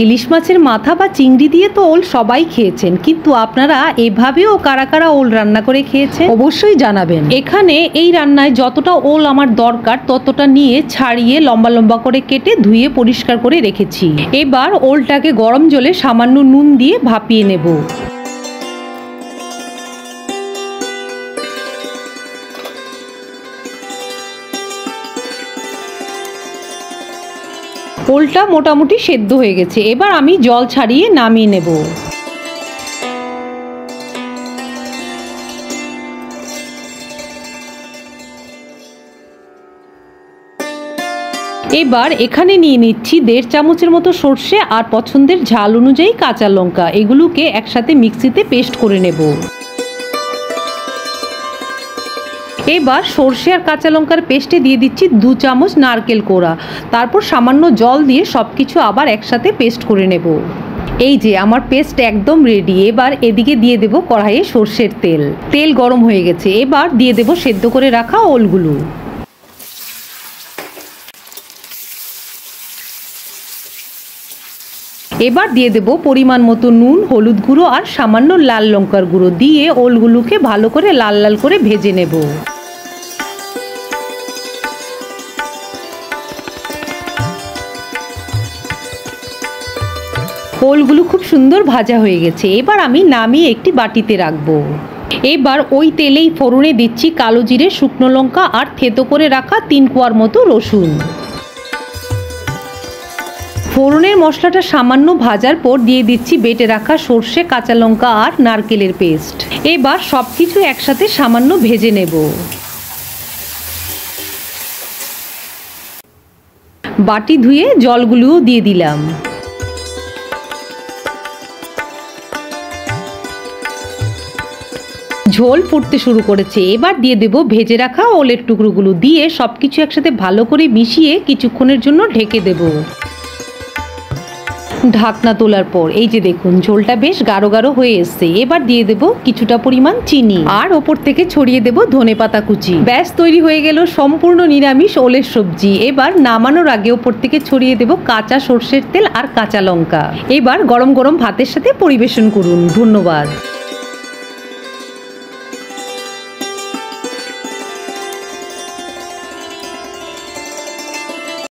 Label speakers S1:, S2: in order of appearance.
S1: ইলিশ মাছের মাথা বা চিংড়ি দিয়ে তো ওল সবাই খেয়েছেন, কিন্তু আপনারা এভাবেও কারা কারা ওল রান্না করে খেয়েছেন অবশ্যই জানাবেন। এখানে এই রান্নায় যতটা ওল আমার দরকার ততটা নিয়ে ছাড়িয়ে লম্বা লম্বা করে কেটে ধুয়ে পরিষ্কার করে রেখেছি। এবার ওলটাকে গরম জলে সামান্য নুন দিয়ে ভাপিয়ে নেব। ওলটা মোটামুটি সেদ্ধ হয়ে গেছে, এবার আমি জল ছাড়িয়ে নামিয়ে নেব। এবার এখানে নিয়ে নিচ্ছি 1.5 চামচের মতো সর্ষে আর পছন্দের ঝাল অনুযায়ী কাঁচা লঙ্কা, এগুলোকে একসাথে মিক্সিতে পেস্ট করে নেব। এবার সর্ষে আর কাঁচা লঙ্কার পেস্টে দিয়ে দিচ্ছি 2 চামচ নারকেল কোড়া, তারপর সামান্য জল দিয়ে সবকিছু আবার একসাথে পেস্ট করে নেব। এই যে আমার পেস্ট একদম রেডি। এবার এদিকে দিয়ে দেব কড়াইয়ে সর্ষের তেল। তেল গরম হয়ে গেছে, এবার দিয়ে দেব সেদ্ধ করে রাখা ওলগুলো। এবার দিয়ে দেব পরিমাণ মতো নুন, হলুদ গুঁড়ো আর সামান্য লাল লঙ্কার গুঁড়ো দিয়ে ওলগুলোকে ভালো করে লাল লাল করে ভেজে নেব। ওলগুলো খুব সুন্দর ভাজা হয়ে গেছে, এবার আমি নামিয়ে একটি বাটিতে রাখবো। এবার ওই তেলেই ফোড়নে দিচ্ছি কালো জিরে, শুকনো লঙ্কা আর থেতো করে রাখা 3 কোয়ার মতো রসুন। ফোড়নের মশলাটা সামান্য ভাজার পর দিয়ে দিচ্ছি বেটে রাখা সর্ষে, কাঁচা লঙ্কা আর নারকেলের পেস্ট। এবার সবকিছু একসাথে সামান্য ভেজে নেব। বাটি ধুয়ে জলগুলোও দিয়ে দিলাম। ঝোল ফুটতে শুরু করেছে, এবার দিয়ে দেব ভেজে রাখা ওলের টুকরোগুলো দিয়ে সবকিছু একসাথে ভালো করে মিশিয়ে কিছুক্ষণের জন্য ঢেকে দেব। ঢাকনা তোলার পর এই যে দেখুন ঝোলটা বেশ গাঢ় গাঢ় হয়ে এসছে। এবার দিয়ে দেব কিছুটা পরিমাণ চিনি আর ওপর থেকে ছড়িয়ে দেব ধনেপাতা কুচি। ব্যাস তৈরি হয়ে গেল সম্পূর্ণ নিরামিষ ওলের সবজি। এবার নামানোর আগে ওপর থেকে ছড়িয়ে দেব কাঁচা সর্ষের তেল আর কাঁচা লঙ্কা। এবার গরম গরম ভাতের সাথে পরিবেশন করুন। ধন্যবাদ।